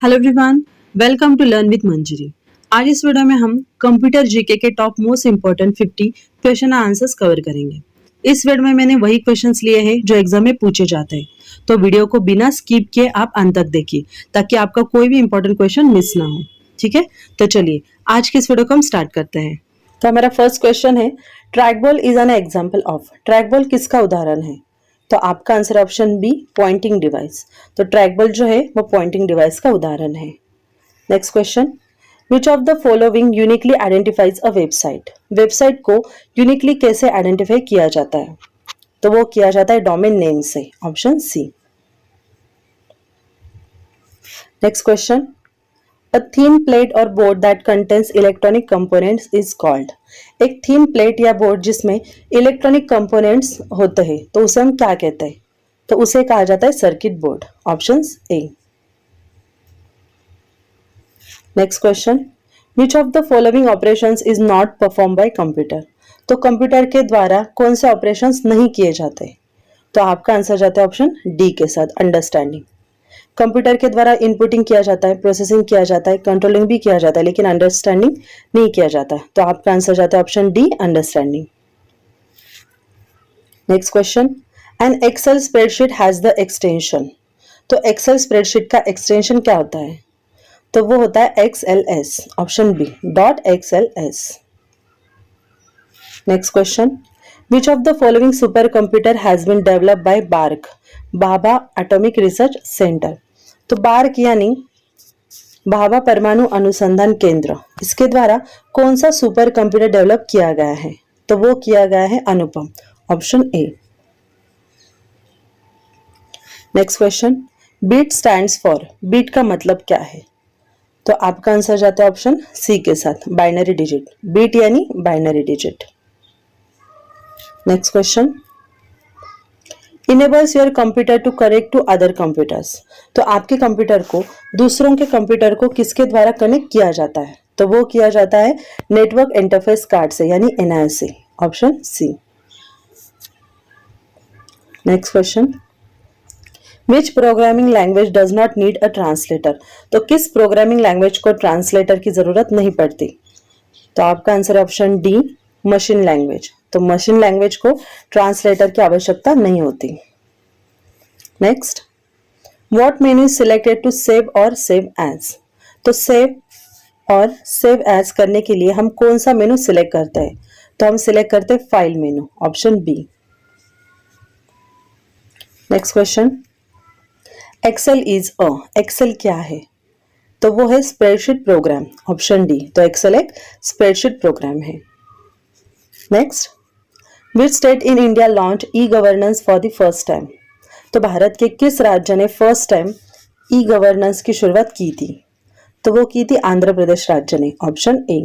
Hello everyone, welcome to learn with Manjari. आज इस video में हम कंप्यूटर जीके के top most important 50 question answers cover करेंगे। इस वीडियो में मैंने वही क्वेश्चंस लिए हैं जो एग्जाम में पूछे जाते हैं, तो वीडियो को बिना स्किप किए आप अंत तक देखिए ताकि आपका कोई भी इंपॉर्टेंट क्वेश्चन मिस ना हो। ठीक है, तो चलिए आज के इस वीडियो को हम स्टार्ट करते हैं। तो हमारा फर्स्ट क्वेश्चन है, trackball is an example of. Trackball किसका उदाहरण है? तो आपका answer option B, pointing device. तो ट्रैकबॉल जो है वो पॉइंटिंग डिवाइस का उदाहरण है। Next question, which of the following uniquely identifies a website. Website को यूनिकली कैसे आइडेंटिफाई किया जाता है? तो वो किया जाता है डोमेन नेम से, option C. Next question, A thin plate or board that contains electronic components is called। एक thin plate या board जिसमें electronic components होते हैं तो उसे हम क्या कहते हैं? तो उसे कहा जाता है circuit board, option A. Next question, which of the following operations is not perform by computer. तो कंप्यूटर के द्वारा कौन से ऑपरेशंस नहीं किए जाते? तो आपका आंसर जाता है ऑप्शन डी के साथ, अंडरस्टैंडिंग। कंप्यूटर के द्वारा इनपुटिंग किया जाता है, प्रोसेसिंग किया जाता है, कंट्रोलिंग भी किया जाता है, लेकिन अंडरस्टैंडिंग नहीं किया जाता है। तो आपका आंसर जाता है option D, understanding. Next question, an Excel spreadsheet has the extension. तो एक्सेल स्प्रेडशीट का एक्सटेंशन क्या होता है? तो वो होता है XLS, option B, .xls। Next question, which of the following super computer has been developed by BARC, Bhabha atomic research centre. तो बार्क यानी भाभा परमाणु अनुसंधान केंद्र, इसके द्वारा कौन सा सुपर कंप्यूटर डेवलप किया गया है? तो वो किया गया है अनुपम, option A. Next question, bit stands for. Bit का मतलब क्या है? तो आपका आंसर जाता है ऑप्शन सी के साथ, बाइनरी डिजिट। बीट यानी binary digit. Next question, enables your computer to connect to other computers. तो आपके कंप्यूटर को दूसरों के कंप्यूटर को किसके द्वारा कनेक्ट किया जाता है? तो वो किया जाता है नेटवर्क इंटरफेस कार्ड से, यानी NIC से, option C. Next question, which programming language does not need a translator. तो किस प्रोग्रामिंग लैंग्वेज को ट्रांसलेटर की जरूरत नहीं पड़ती? तो आपका answer option D, machine language. तो मशीन लैंग्वेज को ट्रांसलेटर की आवश्यकता नहीं होती। Next, what menu is selected to save और सेव एज। तो सेव और सेव एज करने के लिए हम कौन सा मेनू सिलेक्ट करते हैं? तो हम सिलेक्ट करते हैं file menu, option B. Next question, Excel is a. Excel क्या है? तो वो है स्प्रेडशीट प्रोग्राम, ऑप्शन डी। तो एक्सेल एक स्प्रेडशीट प्रोग्राम है। Next, which state in India launch e governance for the first time. तो भारत के किस राज्य ने फर्स्ट टाइम ई गवर्नेंस की शुरुआत की थी? तो वो की थी आंध्र प्रदेश राज्य ने, option A.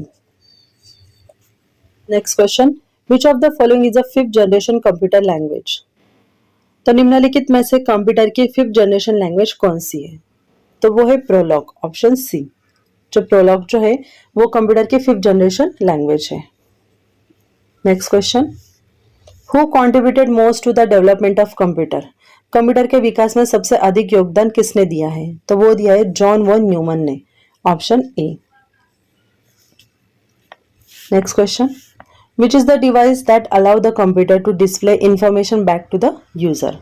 Next question, which of the following is a fifth generation computer language. तो निम्नलिखित में से कंप्यूटर की फिफ्थ जनरेशन लैंग्वेज कौन सी है? तो वो है प्रोलॉग, ऑप्शन सी। जो प्रोलॉग जो है वो कंप्यूटर की फिफ्थ जनरेशन लैंग्वेज है। Next question, who contributed most to the development of computer. Computer के विकास में सबसे अधिक योगदान किसने दिया है? तो वो दिया है जॉन वन न्यूमन ने, option A. Next question, which is the device that allow the computer to display information back to the user.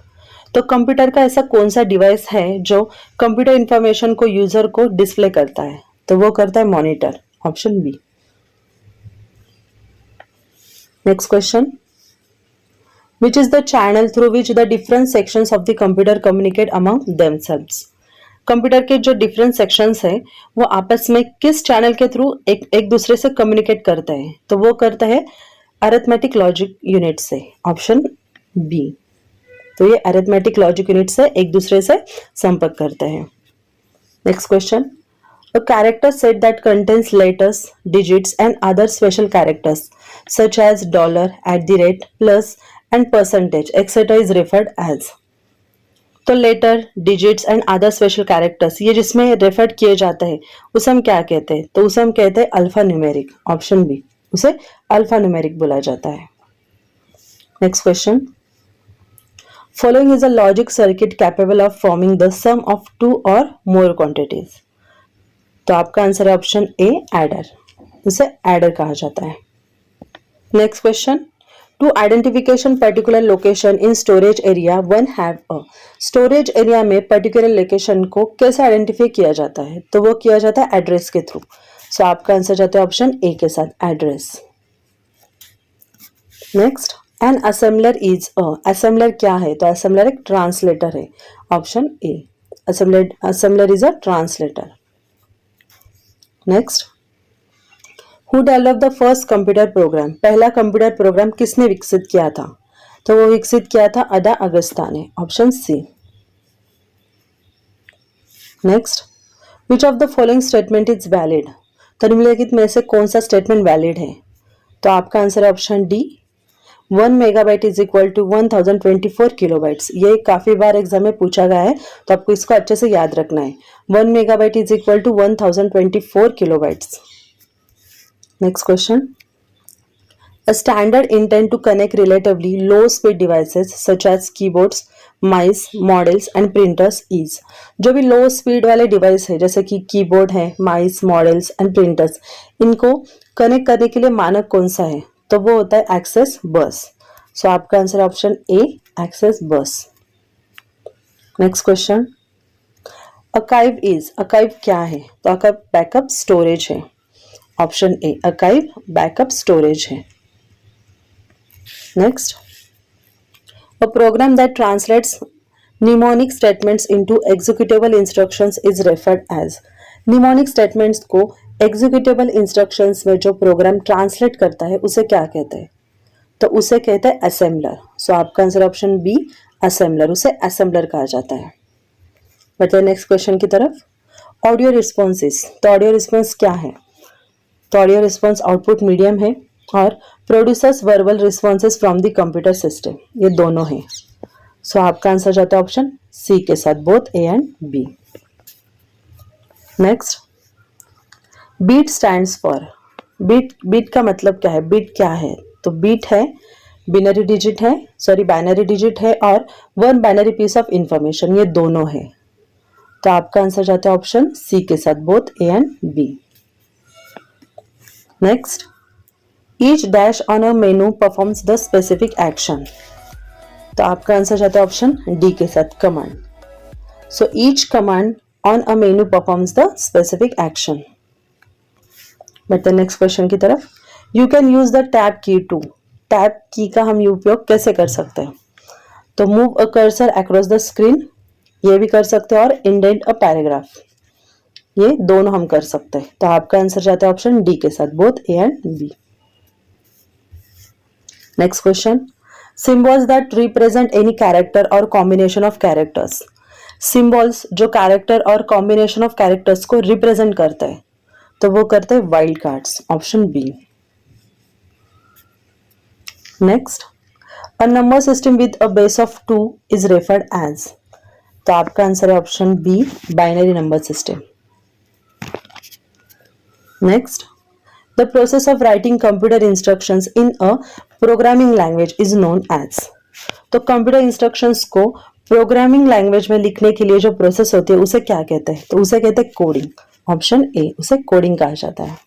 तो कंप्यूटर का ऐसा कौन सा डिवाइस है जो कंप्यूटर इंफॉर्मेशन को यूजर को डिस्प्ले करता है? तो वो करता है monitor, option B. Next question, which is the channel through which the different sections of the computer communicate among themselves। Computer के जो डिफरेंट सेक्शंस है वो आपस में किस चैनल के थ्रू एक दूसरे से कम्युनिकेट करते हैं? तो वो करता है अरिथमेटिक लॉजिक यूनिट से, ऑप्शन बी। तो ये अरिथमेटिक लॉजिक यूनिट से एक दूसरे से संपर्क करते हैं। Next question, a character set that contains letters, digits and other special characters such as dollar, @ plus and percentage etc is referred as। तो letter, digits and other special characters ये जिसमें रेफर किए जाते हैं उसे हम क्या कहते हैं? तो उसे हम कहते हैं अल्फा न्यूमेरिक, ऑप्शन बी। उसे अल्फा न्यूमेरिक बोला जाता है। Next question, following is a logic circuit capable of forming the sum of two or more quantities. तो आपका आंसर है ऑप्शन ए, एडर। इसे एडर कहा जाता है। Next question, to identification particular location in storage area one have a. Storage area में particular location को कैसे आइडेंटिफाई किया जाता है? तो वो किया जाता है एड्रेस के थ्रू। सो आपका आंसर जाता है ऑप्शन ए के साथ, address. Next, an assembler is a. Assembler क्या है? तो असेंबलर एक ट्रांसलेटर है, option A. Assembler is a translator. Next, who develop the first computer program. पहला कंप्यूटर प्रोग्राम किसने विकसित किया था? तो वो विकसित किया था अदा अगस्ता ने, option C. Next, which of the following statement is valid. तो निम्नलिखित में से कौन सा स्टेटमेंट वैलिड है? तो आपका आंसर है option D, 1 megabyte is equal to 1024 kilobytes. ये काफी बार एग्जाम में पूछा गया है, तो आपको इसको अच्छे से याद रखना है। 1 megabyte is equal to 1024 kilobytes. Next question. A standard intent to connect relatively low speed devices such as keyboards, mice, models and printers is। जो भी लो स्पीड वाले डिवाइस है जैसे कि कीबोर्ड है, माइस, मॉडल्स एंड प्रिंटर्स, इनको कनेक्ट करने के लिए मानक कौन सा है? तो वो होता है एक्सेस बस। सो आपका answer option A, access bus. Next question, अकाइव इज। अकाइव क्या है? तो अकाइव बैकअप स्टोरेज है, ऑप्शन ए, अकाइव बैकअप स्टोरेज है। Next, a program that translates mnemonic statements into executable instructions is referred as. Mnemonic statements को एग्जीक्यूटेबल इंस्ट्रक्शंस में जो प्रोग्राम ट्रांसलेट करता है उसे क्या कहते हैं? तो उसे कहते हैं असेंबलर। सो आपका आंसर ऑप्शन बी, असेंबलर। उसे असेंबलर कहा जाता है। बढ़ते नेक्स्ट क्वेश्चन की तरफ। Audio responses. तो ऑडियो रिस्पॉन्स क्या है? तो ऑडियो रिस्पॉन्स आउटपुट मीडियम है और producers verbal responses from the computer system, ये दोनों हैं। सो आपका आंसर जाता है ऑप्शन सी के साथ, both A and B. Next, bit stands for. Bit का मतलब क्या है? बीट क्या है? तो बीट है बाइनरी डिजिट है और one binary piece of information, ये दोनों है। तो आपका आंसर जाता है ऑप्शन सी के साथ, both A and B. Next, each dash on a menu performs the specific action। तो आपका आंसर जाता है ऑप्शन डी के साथ, command. So each command on a menu performs the specific action. बढ़ते नेक्स्ट क्वेश्चन की तरफ। You can use the tab की टू। टैब की का हम उपयोग कैसे कर सकते हैं? तो move a cursor across the screen, ये भी कर सकते हैं, और इंडेंट अ पैराग्राफ, ये दोनों हम कर सकते हैं। तो आपका आंसर जाता है ऑप्शन डी के साथ, both A and B. Next question, symbols that represent any character और कॉम्बिनेशन ऑफ कैरेक्टर्स। सिंबल्स जो कैरेक्टर और कॉम्बिनेशन ऑफ कैरेक्टर्स को रिप्रेजेंट करते हैं, तो वो करते हैं wild cards, option B. Next, a number system with a base of 2 is referred as. तो आपका आंसर है option B, binary number system. Next, the process of writing computer instructions in a programming language is known as। तो computer instructions को programming language में लिखने के लिए जो प्रोसेस होती है उसे क्या कहते हैं? तो उसे कहते हैं कोडिंग, ऑप्शन ए, उसे कोडिंग कहा जाता है।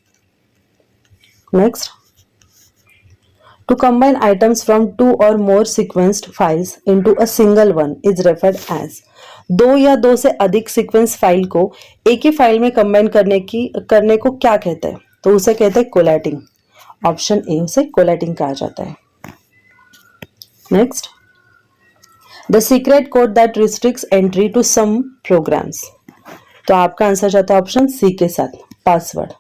Next, to combine items from 2 और more sequenced files into a single one is referred as. 2 या 2 से अधिक सीक्वेंस फाइल को एक ही फाइल में कंबाइन करने को क्या कहते हैं? तो उसे कहते हैं कोलैटिंग, ऑप्शन ए, उसे कोलैटिंग कहा जाता है। Next, the secret code that restricts entry to some programs. तो आपका आंसर जाता है ऑप्शन सी के साथ, पासवर्ड।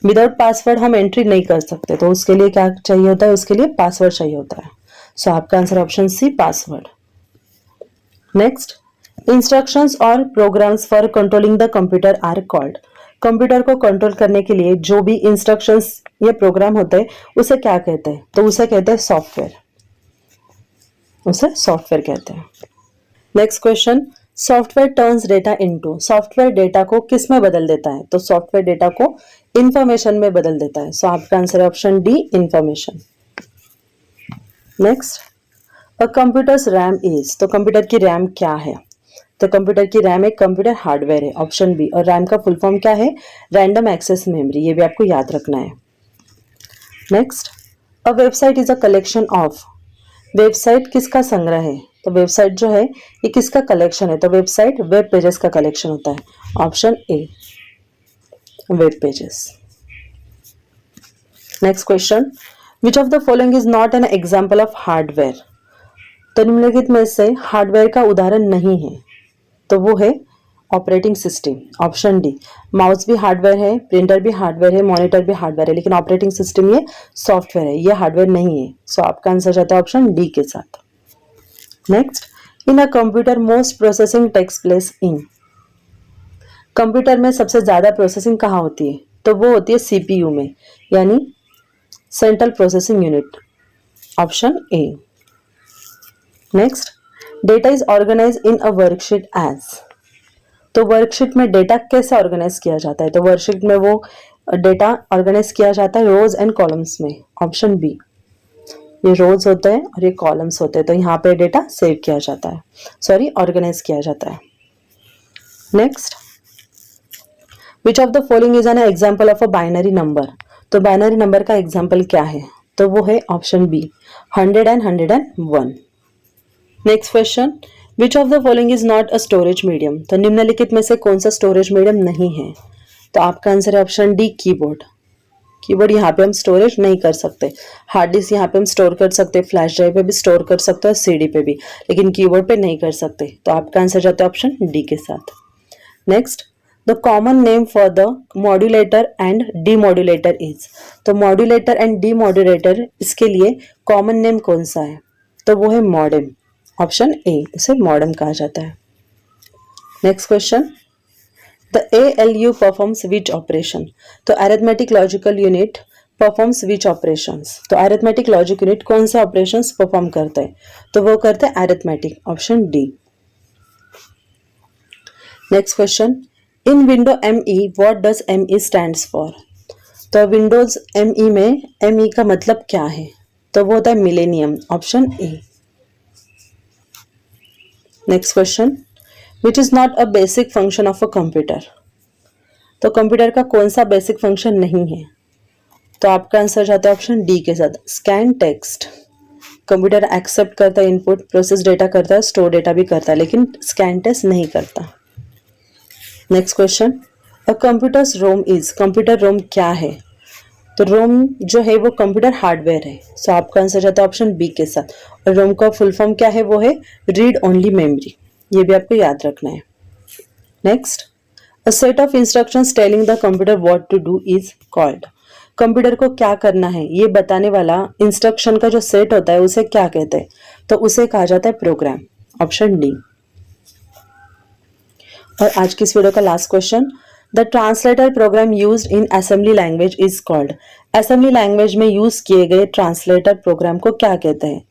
विदाउट पासवर्ड हम एंट्री नहीं कर सकते, तो उसके लिए क्या चाहिए होता है? उसके लिए पासवर्ड चाहिए होता है। सो आपका answer option C, password. Next, instructions और programs for controlling the computer are called. Computer को कंट्रोल करने के लिए जो भी इंस्ट्रक्शंस या प्रोग्राम होते हैं उसे क्या कहते हैं? तो उसे कहते हैं सॉफ्टवेयर, उसे सॉफ्टवेयर कहते हैं। Next question, software turns data into. Software data को किस में बदल देता है? तो सॉफ्टवेयर डेटा को इंफॉर्मेशन में बदल देता है। सो आपका आंसर है option D, information. Next, a computers RAM is. तो कंप्यूटर की रैम क्या है? तो कंप्यूटर की रैम एक कंप्यूटर हार्डवेयर है, ऑप्शन बी। और रैम का फुल फॉर्म क्या है? रैंडम एक्सेस मेमोरी, ये भी आपको याद रखना है। Next, a website is a collection of. Website किसका संग्रह है? तो वेबसाइट जो है ये किसका कलेक्शन है? तो वेबसाइट वेब पेजेस का कलेक्शन होता है, option A, web pages. Next question, which of the following is not an example of hardware? तो निम्नलिखित में से हार्डवेयर का उदाहरण नहीं है, तो वो है operating system, option D. Mouse भी हार्डवेयर है, प्रिंटर भी हार्डवेयर है, मॉनिटर भी हार्डवेयर है, लेकिन ऑपरेटिंग सिस्टम ये सॉफ्टवेयर है, ये हार्डवेयर नहीं है। सो आपका आंसर जाता है ऑप्शन डी के साथ। Next, in a computer most processing takes place in. Computer में सबसे ज्यादा प्रोसेसिंग कहाँ होती है? तो वो होती है सीपीयू में, यानी central processing unit, option A. Next, data is organize in a worksheet as. तो वर्कशीट में डेटा कैसे ऑर्गेनाइज किया जाता है? तो वर्कशीट में वो डेटा ऑर्गेनाइज किया जाता है रोज एंड कॉलम्स में, ऑप्शन बी। ये रोज होते हैं और ये कॉलम्स होते हैं, तो यहाँ पे डेटा सेव किया जाता है, सॉरी ऑर्गेनाइज किया जाता है। Next, which of the following is an example of a binary number. तो बाइनरी नंबर का एग्जाम्पल क्या है? तो वो है option B, 100 and 101। Next question, which of the following is not a storage medium. तो निम्नलिखित में से कौन सा स्टोरेज मीडियम नहीं है? तो आपका आंसर है ऑप्शन डी, कीबोर्ड। कीबोर्ड यहाँ पे हम स्टोरेज नहीं कर सकते। हार्ड डिस्क यहाँ पे हम स्टोर कर सकते हैं, फ्लैश ड्राइव पे भी स्टोर कर सकते हैं, सीडी पे भी, लेकिन कीबोर्ड पे नहीं कर सकते। तो आपका आंसर जाता है ऑप्शन डी के साथ। Next, the common name for the modulator and demodulator is. तो मॉड्यूलेटर एंड डीमॉड्यूलेटर, इसके लिए कॉमन नेम कौन सा है? तो वो है मॉडेम, ऑप्शन ए, इसे मॉडेम कहा जाता है। Next question, the ALU performs which operation. तो अरिथमेटिक लॉजिकल यूनिट परफॉर्म्स विच ऑपरेशंस। तो अरिथमेटिक लॉजिक यूनिट कौन से ऑपरेशंस परफॉर्म करते हैं? तो वो करते हैं arithmetic, option D. Next question, in window ME what does ME stands for. तो विंडोज ME में ME का मतलब क्या है? तो वो होता है millennium, option A. Next question, which is not a basic function of a computer. तो कंप्यूटर का कौन सा बेसिक फंक्शन नहीं है? तो आपका आंसर जाता है ऑप्शन डी के साथ, स्कैन टेक्स्ट। कंप्यूटर एक्सेप्ट करता है इनपुट, प्रोसेस डेटा करता है, स्टोर डेटा भी करता है, लेकिन स्कैन टेस्ट नहीं करता। Next question, a computers ROM is. Computer ROM क्या है? तो रोम जो है वो कंप्यूटर हार्डवेयर है। सो आपका आंसर जाता है ऑप्शन बी के साथ। और रोम का फुल फॉर्म क्या है? वो है रीड ओनली मेमोरी, ये भी आपको याद रखना है। Next, a set of instructions telling the computer what to do is called. Computer को क्या करना है ये बताने वाला इंस्ट्रक्शन का जो सेट होता है उसे क्या कहते हैं? तो उसे कहा जाता है प्रोग्राम, ऑप्शन डी। और आज की इस वीडियो का last question, the translator program used in assembly language is called. Assembly language में यूज किए गए ट्रांसलेटर प्रोग्राम को क्या कहते हैं?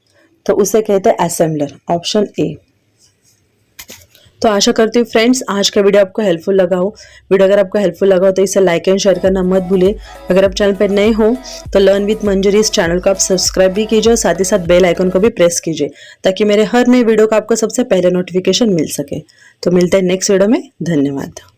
तो उसे कहते हैं असेंबलर, ऑप्शन ए। तो आशा करती हूँ फ्रेंड्स आज का वीडियो आपको हेल्पफुल लगा हो। वीडियो अगर आपको हेल्पफुल लगा हो तो इसे लाइक एंड शेयर करना मत भूलिए। अगर आप चैनल पर नए हो तो लर्न विद मंजरी इस चैनल को आप सब्सक्राइब भी कीजिए और साथ ही साथ बेल आइकन को भी प्रेस कीजिए ताकि मेरे हर नए वीडियो का आपको सबसे पहले नोटिफिकेशन मिल सके। तो मिलते हैं नेक्स्ट वीडियो में, धन्यवाद।